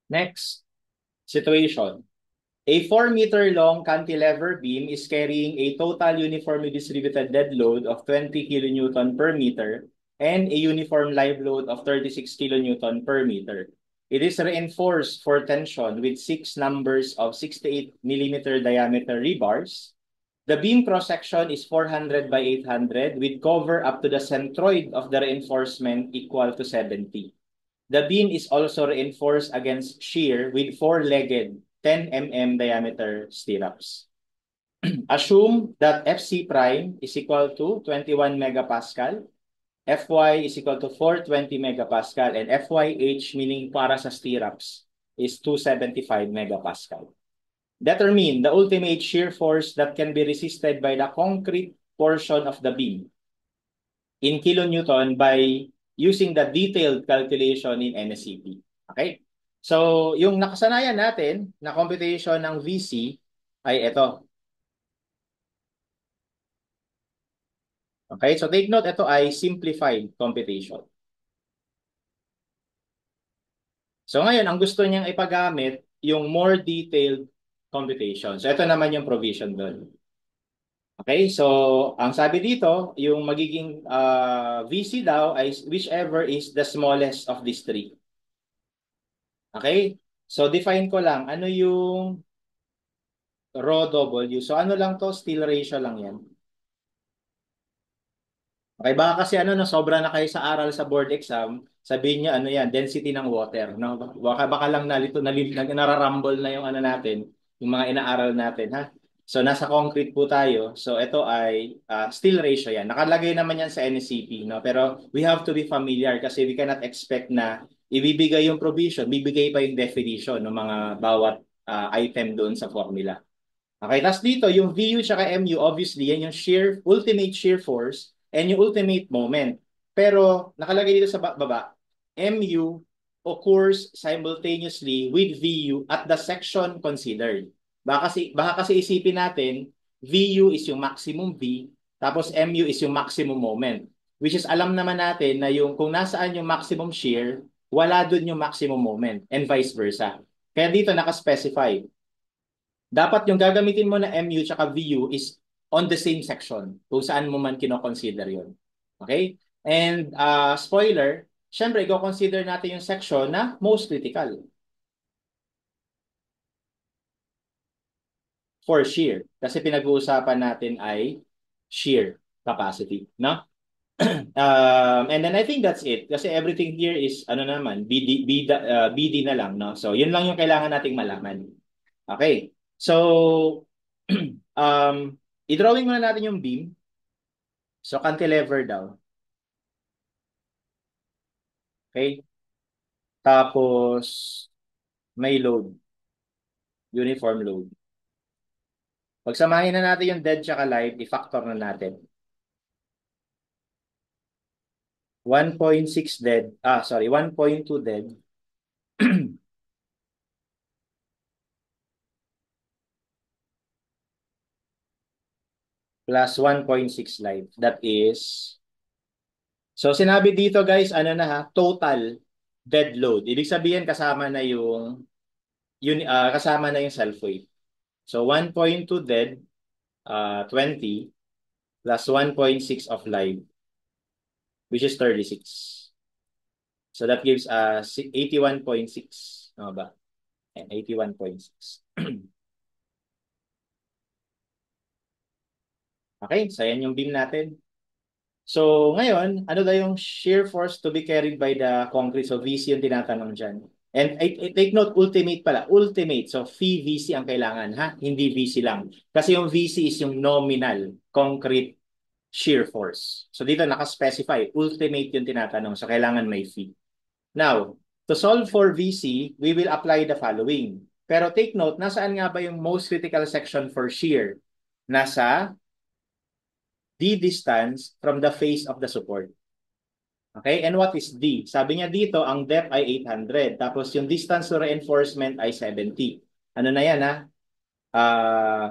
Next situation. A 4-meter long cantilever beam is carrying a total uniformly distributed dead load of 20 kilonewton per meter and a uniform live load of 36 kilonewton per meter. It is reinforced for tension with 6 numbers of 68 millimeter diameter rebars. The beam cross-section is 400 by 800 with cover up to the centroid of the reinforcement equal to 70. The beam is also reinforced against shear with 4-legged 10 mm diameter stirrups. Assume that Fc prime is equal to 21 megapascal, Fy is equal to 420 megapascal, and Fyh, meaning para sa stirrups, is 275 megapascal. Determine the ultimate shear force that can be resisted by the concrete portion of the beam in kilonewton by using the detailed calculation in NSCP. Okay? So, yung nakasanayan natin na computation ng VC ay ito. Okay? So, take note, ito ay simplified computation. So, ngayon, ang gusto niyang ipagamit yung more detailed computation. So, ito naman yung provision doon. Okay? So, ang sabi dito, yung magiging VC daw ay whichever is the smallest of these three. Okay? So, define ko lang, ano yung rho W? So, ano lang to? Still ratio lang yan. Okay, baka kasi ano, no, sobra na kayo sa aral sa board exam, sabihin niyo ano yan, density ng water. No? Baka lang nararumble na yung ano natin, yung mga inaaral natin. Ha? So, nasa concrete po tayo. So, ito ay still ratio yan. Nakalagay naman yan sa NSCP. No? Pero we have to be familiar kasi we cannot expect na ibibigay yung provision, bibigay pa yung definition ng mga bawat item doon sa formula. Okay, tapos dito, yung VU tsaka MU, obviously, yan yung ultimate shear force and yung ultimate moment. Pero, nakalagay dito sa baba, MU occurs simultaneously with VU at the section considered. Baka kasi isipin natin, VU is yung maximum V, tapos MU is yung maximum moment. Which is, alam naman natin na yung kung nasaan yung maximum shear, wala dun yung maximum moment, and vice versa. Kaya dito, nakaspecify dapat yung gagamitin mo na MU tsaka VU is on the same section kung saan mo man kino-consider yun. Okay? And spoiler, syempre, i-consider natin yung section na most critical for shear. Kasi pinag-uusapan natin ay shear capacity. No? And then I think that's it. Kasi everything here is, ano naman, BD na lang. No? So, yun lang yung kailangan nating malaman. Okay. So, um, i-drawing muna natin yung beam. So, cantilever daw. Okay? Tapos, may load. Uniform load. Pagsamahin na natin yung dead tsaka live, i-factor na natin. 1.6 dead. 1.2 dead. Plus 1.6 live. That is, so sinabi dito guys, ano na ha, total dead load. Ibig sabihin kasama na kasama na yung self-weight. So 1.2 dead, 20 plus 1.6 of live, which is 36. So that gives us 81.6. Ano ba? 81.6. Okay, so yan yung beam natin. So ngayon, ano daw yung shear force to be carried by the concrete? So VC yung tinatanong dyan. And take note, ultimate pala. Ultimate. So phi VC ang kailangan, ha? Hindi VC lang. Kasi yung VC is yung nominal concrete shear force. So dito naka-specify, ultimate yung tinatanong. So kailangan may phi. Now, to solve for VC, we will apply the following. Pero take note, nasaan nga ba yung most critical section for shear? Nasa D distance from the face of the support. Okay? And what is D? Sabi niya dito, ang depth ay 800. Tapos yung distance to reinforcement ay 70. Ano na yan, ha? Uh,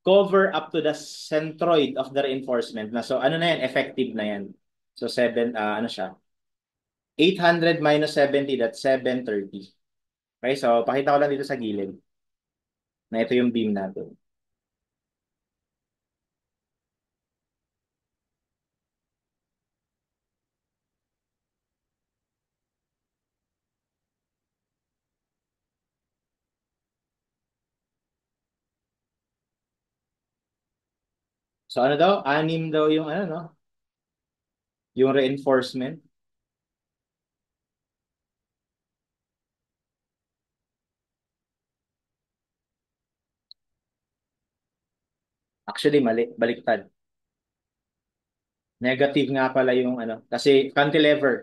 cover up to the centroid of the reinforcement na. So ano na yan, effective na yan. So 7, ano siya? 800 minus 70, that's 730. Okay, so pakita ko lang dito sa gilid na ito yung beam natin. So ano daw? Anim daw yung ano, no? Yung reinforcement. Actually, mali. Baliktad. Negative nga pala yung ano. Kasi cantilever.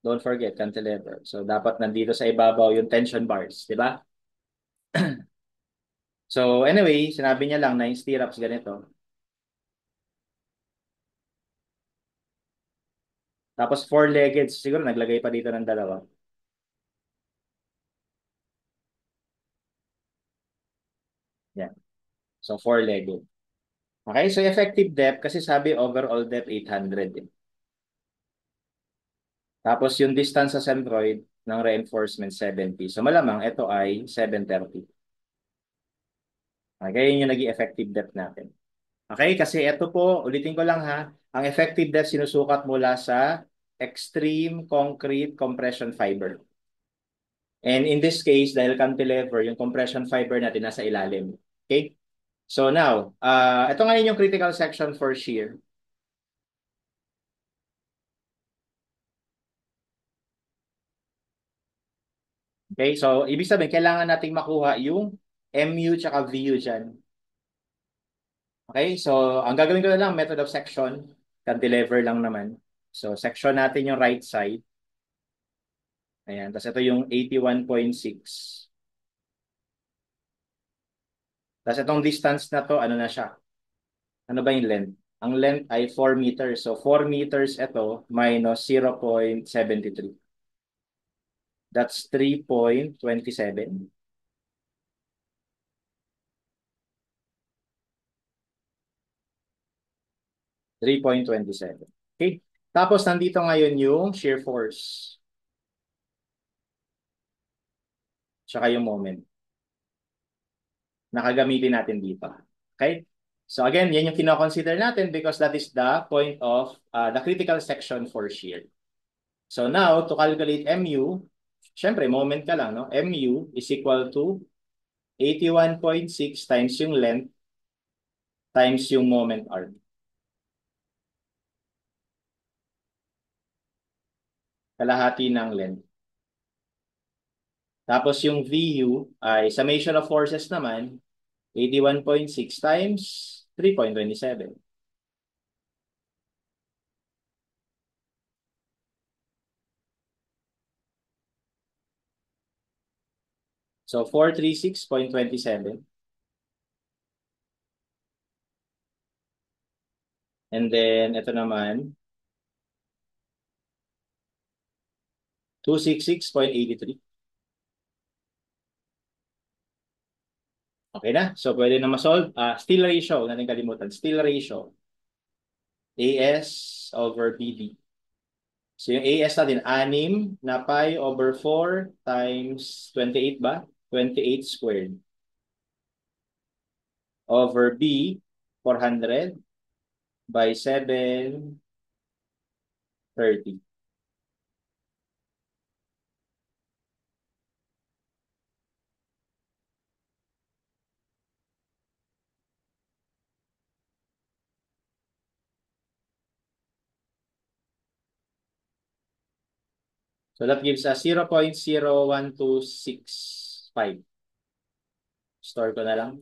Don't forget, cantilever. So, dapat nandito sa ibabaw yung tension bars. Di ba? So, anyway, sinabi niya lang na yung stirrups ganito. Tapos, four-legged. Siguro naglagay pa dito ng dalawa. Yan. So, four-legged. Okay, so effective depth, kasi sabi overall depth 800. Eh. Tapos, yung distance sa centroid ng reinforcement 70. So, malamang ito ay 730. Okay, yun yung naging effective depth natin. Okay, kasi ito po, ulitin ko lang ha, ang effective depth sinusukat mula sa extreme concrete compression fiber. And in this case, dahil cantilever, yung compression fiber natin nasa ilalim. Okay? So now, ito ngayon yung critical section for shear. Okay? So, ibig sabihin, kailangan nating makuha yung MU tsaka VU dyan. Okay? So, ang gagawin ko na lang, method of section, cantilever lang naman. So, section natin yung right side. Ayan. Tapos ito yung 81.6. Tapos itong distance na to, ano na siya? Ano ba yung length? Ang length ay 4 meters. So 4 meters ito minus 0.73. That's 3.27. 3.27. Okay? Tapos nandito ngayon yung shear force. Tsaka yung moment. Nakagamitin natin dito. Okay? So again, yan yung kinoconsider natin because that is the point of the critical section for shear. So now, to calculate MU, syempre, moment ka lang, no? MU is equal to 81.6 times yung length times yung moment arc. Kalahati ng length. Tapos yung VU ay summation of forces naman, 81.6 times 3.27. So 436.27. And then ito naman, 266.83. Okay na. So pwede na ma-solve. Steel ratio, natin kalimutan. Steel ratio. AS over BD. So yung AS natin, 6 na pi over 4 times 28 ba? 28 squared. Over B, 400 by 730. So that gives us 0.01265. Store ko na lang.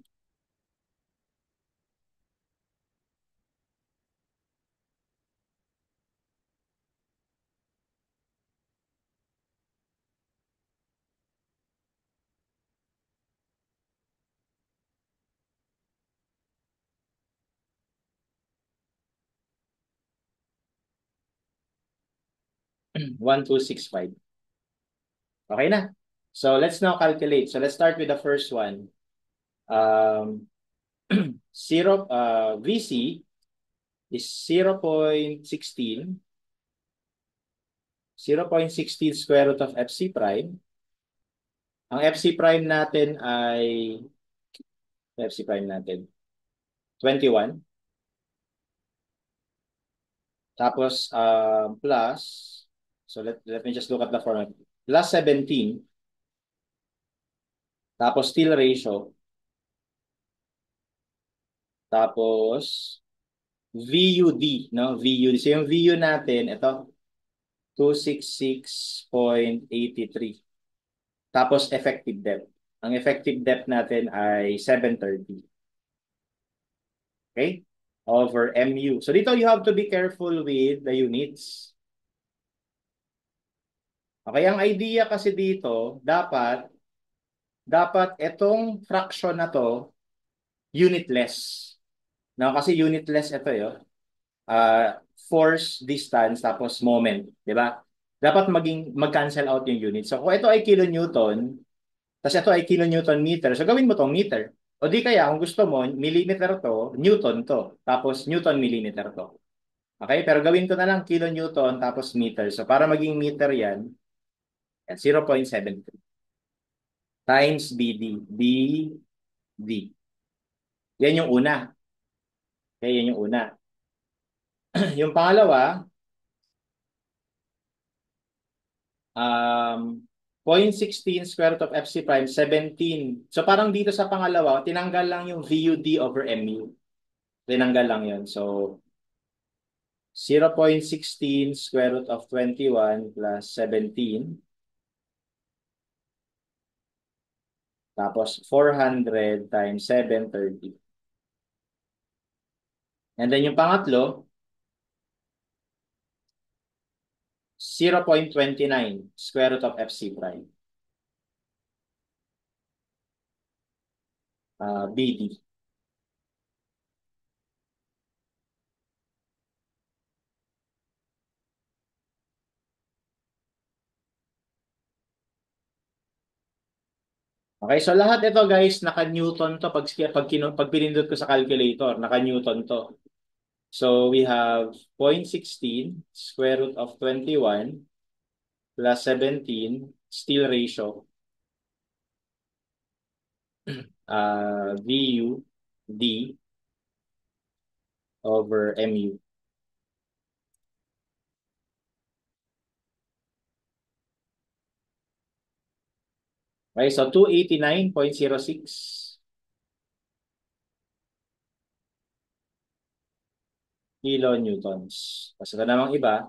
One, 2, 6, 5. Okay na. So let's now calculate. So let's start with the first one. Um, VC is 0.16 square root of FC prime. Ang FC prime natin ay FC prime natin 21. Tapos plus, so let me just look at the format. Plus 17. Tapos still ratio. Tapos VUD, no? VUD. So yung VU natin, ito 266.83. Tapos effective depth. Ang effective depth natin ay 730. Okay? Over MU. So dito you have to be careful with the units. Okay, ang idea kasi dito, dapat itong fraction na to unitless. No, kasi unitless ito 'yo. Force, distance, tapos moment, 'di ba? Dapat mag-cancel out yung unit. So kung ito ay kilonewton, tapos ito ay kilonewton meter, so gawin mo tong meter. O di kaya kung gusto mo, millimeter to, newton to, tapos newton millimeter to. Okay? Pero gawin ko na lang kilonewton tapos meter. So para maging meter yan, at 0.73 times BD. BD. Yan yung una. Okay, yan yung una. Yung pangalawa, 0.16 square root of FC prime, 17. So parang dito sa pangalawa, tinanggal lang yung VUD over MU. Tinanggal lang yun. So 0.16 square root of 21 plus 17. Tapos 400 times 730. And then yung pangatlo, 0.29 square root of FC prime. BD. Okay, so lahat ito guys, naka-Newton to pag pinindot ko sa calculator, naka-Newton to. So we have 0.16 square root of 21 plus 17 still ratio VU D over MU. Okay, so 289.06 kilonewtons. Tapos ito namang iba,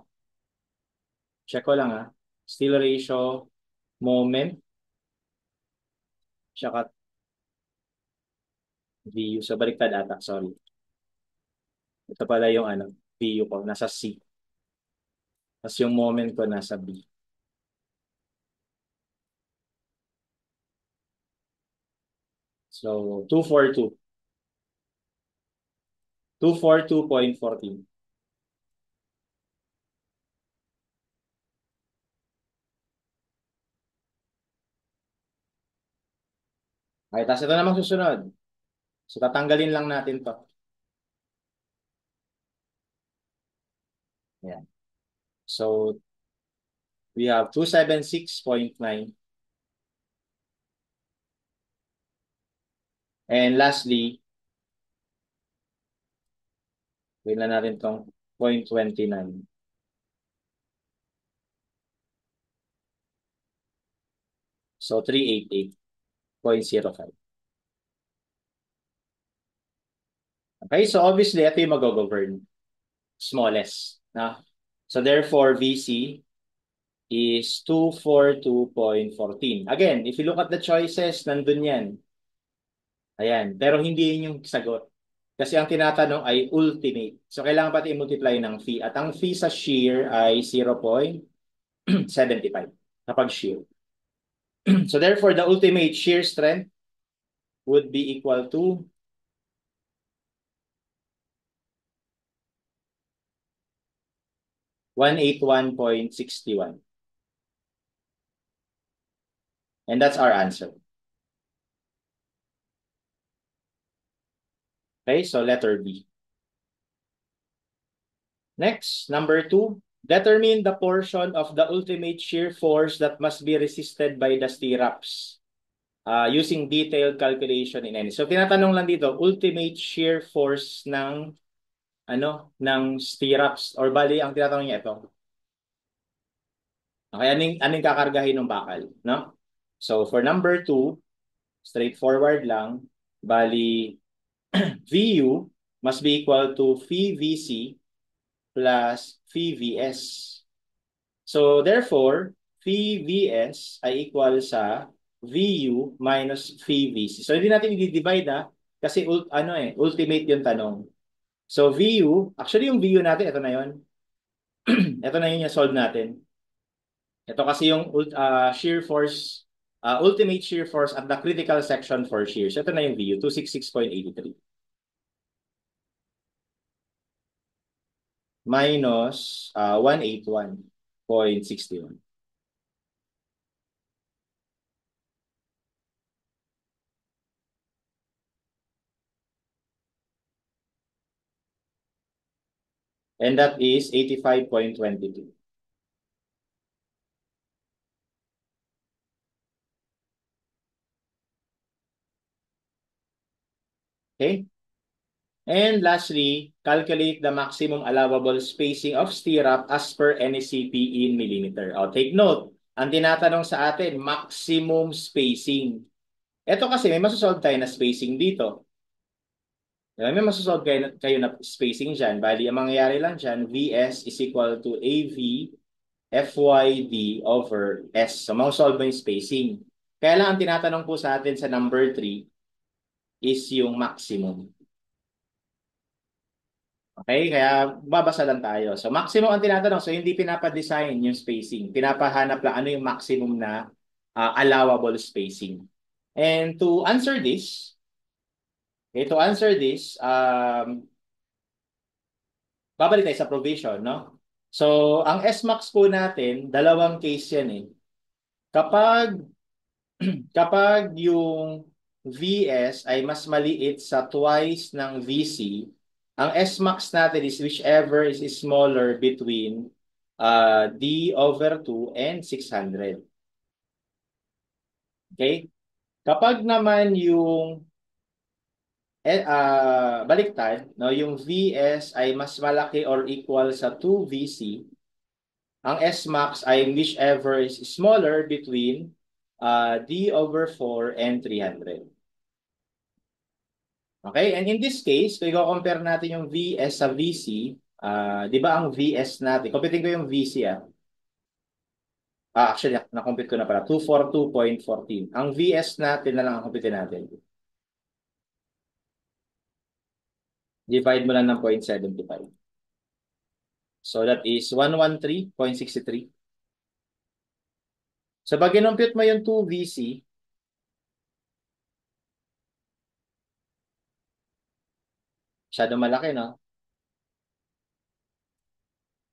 check ko lang still ratio, moment, tsaka VU. So baliktad ata, sorry. Ito pala yung VU ko, nasa C. Tapos yung moment ko nasa B. So 242. 242.14. Okay, tapos ito namang susunod. So tatanggalin lang natin to. Ayan. So we have 276.9. And lastly, gawin na natin tong 0.29. So 388.05. Okay, so obviously ito yung mag-govern. Smallest. Na? So therefore, VC is 242.14. Again, if you look at the choices, nandun yan. Ayan. Pero hindi yun yung sagot. Kasi ang tinatanong ay ultimate. So kailangan pati i-multiply ng fee. At ang fee sa shear ay 0.75 kapag shear. So therefore, the ultimate shear strength would be equal to 181.61. And that's our answer. Okay, so letter B. Next, number 2, determine the portion of the ultimate shear force that must be resisted by the stirrups using detailed calculation in any. So tinatanong lang dito, ultimate shear force ng stirrups, or bali ang tinatanong niya ito. Okay, anong kakargahin ng bakal, no? So for number 2, straightforward lang, bali VU must be equal to VVC plus VVS. So therefore, VVS ay equal sa VU minus VVC. So hindi natin i-divide kasi ultimate yung tanong. So VU, actually yung VU natin, ito na yun. Ito na yun yung solve natin. Ito kasi yung shear force, ultimate shear force at the critical section for shear. So ito na yung VU, 266.83. Minus 181.61. And that is 85.22. Okay? And lastly, calculate the maximum allowable spacing of stirrup as per NECP in millimeter. O, take note, ang tinatanong sa atin, maximum spacing. Ito kasi may masasolve tayo na spacing dito. May masasolve kayo na spacing dyan. Bali, ang mangyayari lang dyan, VS is equal to AV FYD over S. So, masasolve mo yung spacing. Kaya lang ang tinatanong po sa atin sa number 3 is yung maximum. Okay, kaya babasa lang tayo. So maximum ang tinatanong. So hindi pinapa-design yung spacing. Pinapahanap lang ano yung maximum na allowable spacing. And to answer this, babalik tayo sa provision, no? So ang S-max po natin, dalawang case yan eh. Kapag kapag yung VS ay mas maliit sa twice ng VC, ang S-max natin is whichever is smaller between D over 2 and 600. Okay? Kapag naman yung baliktad, no, yung VS ay mas malaki or equal sa 2 VC, ang S-max ay whichever is smaller between D over 4 and 300. Okay, and in this case, kung i-compare natin yung VS sa VC, di ba ang VS natin, computing ko yung VC actually, na-compute ko na pala, 242.14. Ang VS natin na lang ang compute natin. Divide mo lang ng 0.75. So that is 113.63. So pag kinumpute mo yung 2 VC, masyado malaki, no?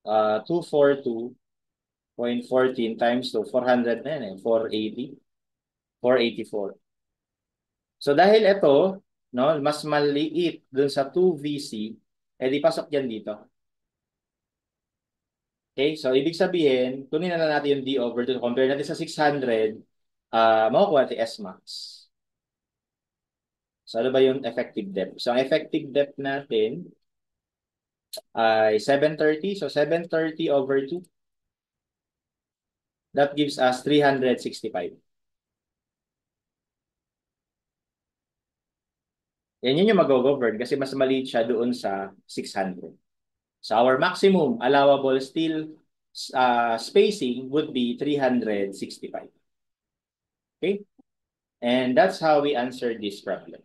242.14 times 2, 400 na yan eh, 480, 484. So dahil ito, no, mas maliit dun sa 2VC, di pasok yan dito. Okay, so ibig sabihin, kunin na lang natin yung D over 2, compare natin sa 600, makukuha natin S-max. So ano ba yung effective depth? So ang effective depth natin ay 730. So 730 over 2, that gives us 365. Yan yung mag-govern kasi mas maliit siya doon sa 600. So our maximum allowable steel spacing would be 365. Okay? And that's how we answer this problem.